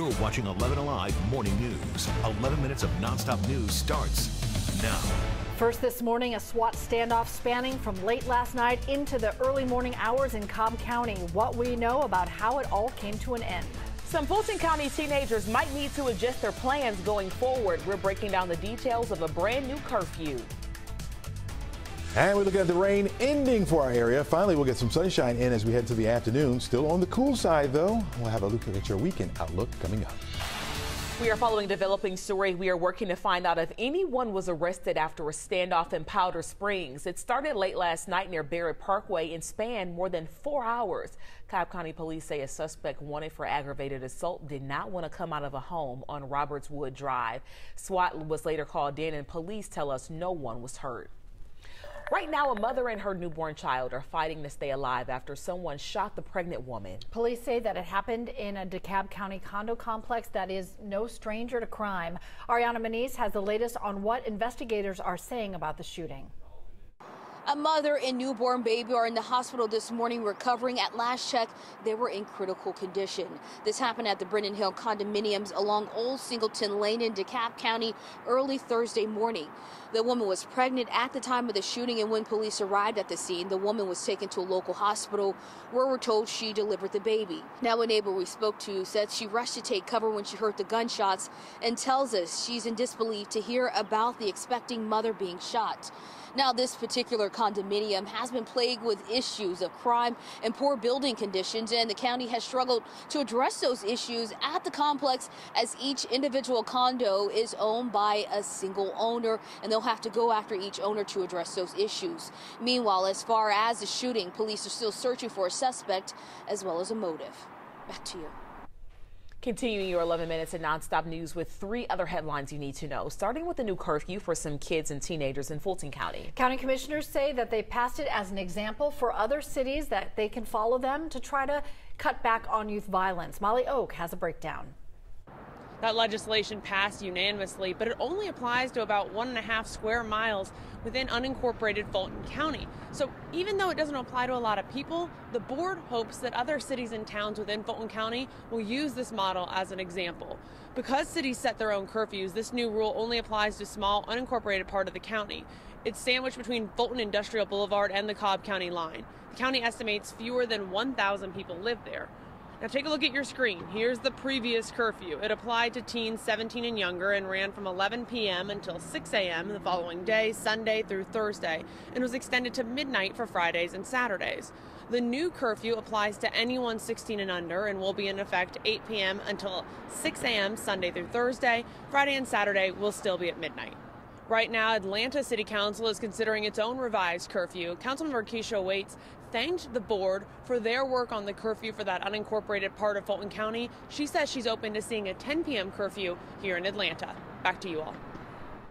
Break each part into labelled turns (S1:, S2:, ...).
S1: You're watching 11 Alive Morning News. 11 minutes of nonstop news starts now.
S2: First this morning, a SWAT standoff spanning from late last night into the early morning hours in Cobb County. What we know about how it all came to an end.
S3: Some Fulton County teenagers might need to adjust their plans going forward. We're breaking down the details of a brand new curfew.
S4: And we look at the rain ending for our area. Finally, we'll get some sunshine in as we head to the afternoon. Still on the cool side, though. We'll have a look at your weekend outlook coming up.
S3: We are following a developing story. We are working to find out if anyone was arrested after a standoff in Powder Springs. It started late last night near Barrett Parkway and spanned more than 4 hours. Cobb County police say a suspect wanted for aggravated assault did not want to come out of a home on Robertswood Drive. SWAT was later called in and police tell us no one was hurt. Right now, a mother and her newborn child are fighting to stay alive after someone shot the pregnant woman.
S2: Police say that it happened in a DeKalb County condo complex that is no stranger to crime. Ariana Maniz has the latest on what investigators are saying about the shooting.
S5: A mother and newborn baby are in the hospital this morning recovering. At last check, they were in critical condition. This happened at the Brennan Hill condominiums along Old Singleton Lane in DeKalb County early Thursday morning. The woman was pregnant at the time of the shooting, and when police arrived at the scene, the woman was taken to a local hospital where we're told she delivered the baby. Now, a neighbor we spoke to said she rushed to take cover when she heard the gunshots and tells us she's in disbelief to hear about the expecting mother being shot. Now, this particular condominium has been plagued with issues of crime and poor building conditions, and the county has struggled to address those issues at the complex as each individual condo is owned by a single owner, and they'll have to go after each owner to address those issues. Meanwhile, as far as the shooting, police are still searching for a suspect as well as a motive. Back to you.
S3: Continuing your 11 minutes of nonstop news with 3 other headlines you need to know, starting with a new curfew for some kids and teenagers in Fulton County.
S2: County commissioners say that they passed it as an example for other cities that they can follow them to try to cut back on youth violence. Molly Oak has a breakdown.
S6: That legislation passed unanimously, but it only applies to about 1.5 square miles within unincorporated Fulton County. So even though it doesn't apply to a lot of people, the board hopes that other cities and towns within Fulton County will use this model as an example. Because cities set their own curfews, this new rule only applies to small unincorporated part of the county. It's sandwiched between Fulton Industrial Boulevard and the Cobb County line. The county estimates fewer than 1,000 people live there. Now take a look at your screen. Here's the previous curfew. It applied to teens 17 and younger and ran from 11 p.m. until 6 a.m. the following day, Sunday through Thursday, and was extended to midnight for Fridays and Saturdays. The new curfew applies to anyone 16 and under and will be in effect 8 p.m. until 6 a.m. Sunday through Thursday. Friday and Saturday will still be at midnight. Right now, Atlanta City Council is considering its own revised curfew. Councilmember Keisha Waits thanked the board for their work on the curfew for that unincorporated part of Fulton County. She says she's open to seeing a 10 p.m. curfew here in Atlanta. Back to you all.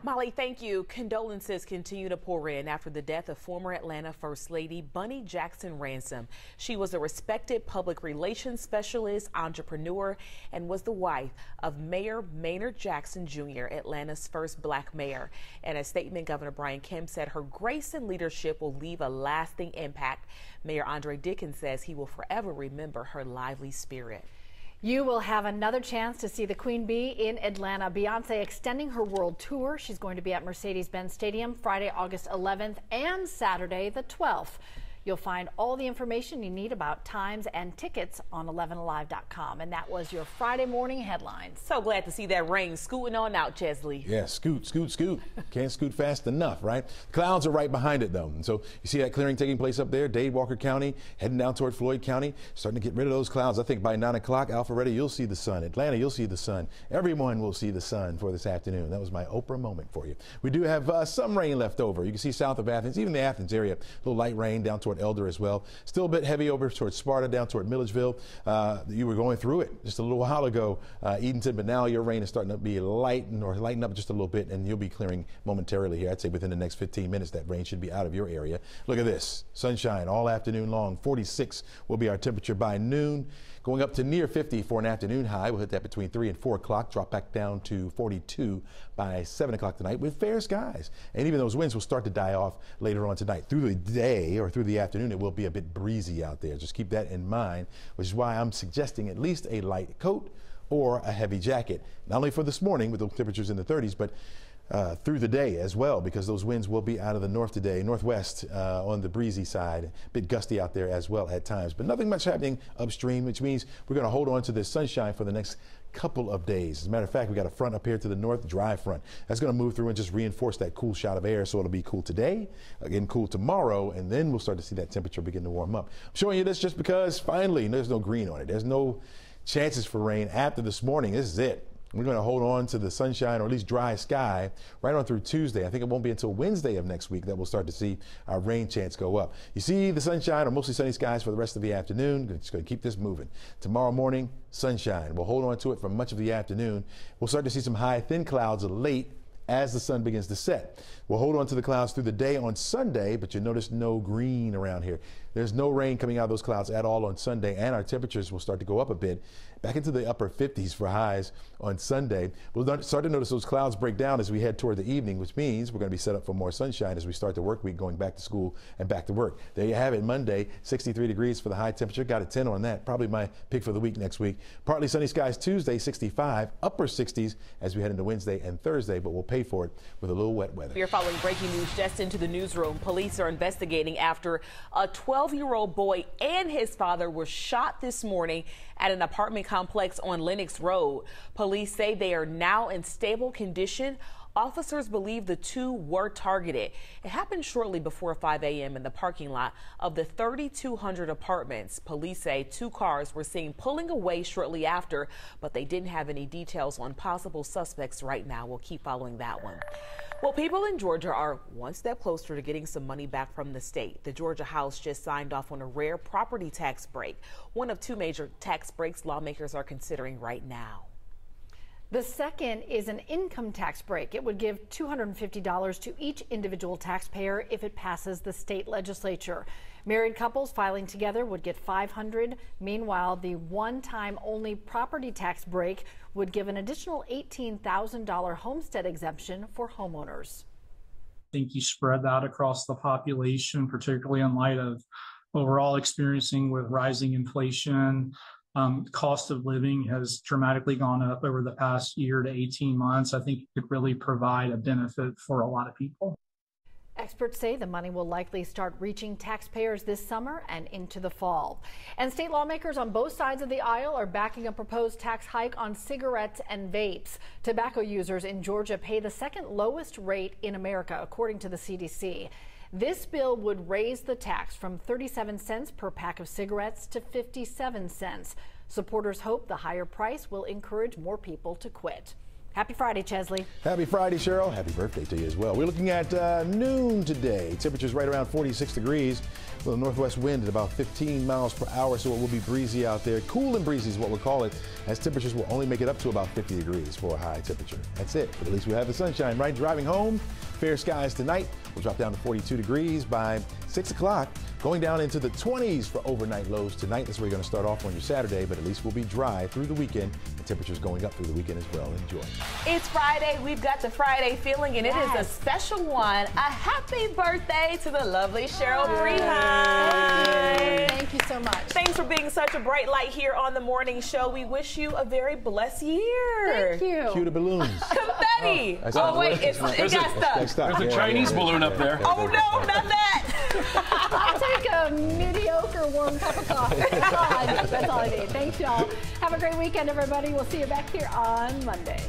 S3: Molly, thank you. Condolences continue to pour in after the death of former Atlanta First Lady Bunny Jackson Ransom. She was a respected public relations specialist, entrepreneur, and was the wife of Mayor Maynard Jackson Jr., Atlanta's first black mayor. In a statement, Governor Brian Kemp said her grace and leadership will leave a lasting impact. Mayor Andre Dickens says he will forever remember her lively spirit.
S2: You will have another chance to see the Queen Bee in Atlanta. Beyonce extending her world tour. She's going to be at Mercedes-Benz Stadium Friday, August 11th and Saturday, the 12th. You'll find all the information you need about times and tickets on 11alive.com. And that was your Friday morning headlines.
S3: So glad to see that rain scooting on out, Chesley.
S4: Yeah, scoot, scoot, scoot. Can't scoot fast enough, right? Clouds are right behind it, though. And so you see that clearing taking place up there, Dade Walker County, heading down toward Floyd County, starting to get rid of those clouds. I think by 9 o'clock, Alpharetta, you'll see the sun. Atlanta, you'll see the sun. Everyone will see the sun for this afternoon. That was my Oprah moment for you. We do have some rain left over. You can see south of Athens, even the Athens area, a little light rain down toward Elder as well. Still a bit heavy over towards Sparta, down toward Milledgeville. You were going through it just a little while ago, Edenton, but now your rain is starting to be lighten up just a little bit, and you'll be clearing momentarily here. I'd say within the next 15 minutes that rain should be out of your area. Look at this, sunshine all afternoon long. 46 will be our temperature by noon. Going up to near 50 for an afternoon high. We'll hit that between 3 and 4 o'clock, drop back down to 42 by 7 o'clock tonight with fair skies. And even those winds will start to die off later on tonight. Through the day or through the afternoon, it will be a bit breezy out there. Just keep that in mind, which is why I'm suggesting at least a light coat or a heavy jacket. Not only for this morning with the temperatures in the 30s, but through the day as well, because those winds will be out of the north today, northwest on the breezy side, a bit gusty out there as well at times, but nothing much happening upstream, which means we're going to hold on to this sunshine for the next couple of days. As a matter of fact, we got a front up here to the north, dry front. That's going to move through and just reinforce that cool shot of air, so it'll be cool today, again cool tomorrow, and then we'll start to see that temperature begin to warm up. I'm showing you this just because finally there's no green on it. There's no chances for rain after this morning. This is it. We're going to hold on to the sunshine, or at least dry sky, right on through Tuesday. I think it won't be until Wednesday of next week that we'll start to see our rain chance go up. You see the sunshine or mostly sunny skies for the rest of the afternoon. Just going to keep this moving. Tomorrow morning, sunshine. We'll hold on to it for much of the afternoon. We'll start to see some high, thin clouds late as the sun begins to set. We'll hold on to the clouds through the day on Sunday, but you notice no green around here. There's no rain coming out of those clouds at all on Sunday, and our temperatures will start to go up a bit, back into the upper 50s for highs on Sunday. We'll start to notice those clouds break down as we head toward the evening, which means we're going to be set up for more sunshine as we start the work week, going back to school and back to work. There you have it, Monday, 63 degrees for the high temperature. Got a 10 on that, probably my pick for the week next week. Partly sunny skies Tuesday, 65, upper 60s as we head into Wednesday and Thursday, but we'll pay for it with a little wet weather.
S3: We're following breaking news just into the newsroom. Police are investigating after a 12-year-old boy and his father were shot this morning at an apartment complex on Lenox Road. Police say they are now in stable condition. Officers believe the two were targeted. It happened shortly before 5 a.m. in the parking lot of the 3,200 apartments. Police say two cars were seen pulling away shortly after, but they didn't have any details on possible suspects right now. We'll keep following that one. Well, people in Georgia are one step closer to getting some money back from the state. The Georgia House just signed off on a rare property tax break, one of two major tax breaks lawmakers are considering right now.
S2: The second is an income tax break. It would give $250 to each individual taxpayer if it passes the state legislature. Married couples filing together would get $500. Meanwhile, the one-time only property tax break would give an additional $18,000 homestead exemption for homeowners.
S7: I think you spread that across the population, particularly in light of what we're all experiencing with rising inflation. Cost of living has dramatically gone up over the past year to 18 months. I think it could really provide a benefit for a lot of people.
S2: Experts say the money will likely start reaching taxpayers this summer and into the fall. And state lawmakers on both sides of the aisle are backing a proposed tax hike on cigarettes and vapes. Tobacco users in Georgia pay the second lowest rate in America, according to the CDC. This bill would raise the tax from 37 cents per pack of cigarettes to 57 cents. Supporters hope the higher price will encourage more people to quit. Happy Friday, Chesley.
S4: Happy Friday, Cheryl. Happy birthday to you as well. We're looking at noon today. Temperatures right around 46 degrees with a northwest wind at about 15 miles per hour, so it will be breezy out there. Cool and breezy is what we'll call it, as temperatures will only make it up to about 50 degrees for a high temperature. That's it, but at least we have the sunshine, right? Driving home, fair skies tonight. We'll drop down to 42 degrees by 6 o'clock, going down into the 20s for overnight lows tonight. That's where you're going to start off on your Saturday, but at least we'll be dry through the weekend. The temperatures going up through the weekend as well. Enjoy.
S3: It's Friday. We've got the Friday feeling, and it is a special one. A happy birthday to the lovely Cheryl Preheim.
S2: Thank you so much.
S3: Thanks for being such a bright light here on the morning show. We wish you a very blessed year.
S2: Thank you.
S4: Cue the balloons.
S3: Confetti. Oh, wait, it got stuck.
S8: There's a Chinese balloon up there.
S3: Oh, no, not that.
S2: I'll take a mediocre warm cup of coffee. That's all I need. That's all I need. Thanks, y'all. Have a great weekend, everybody. We'll see you back here on Monday.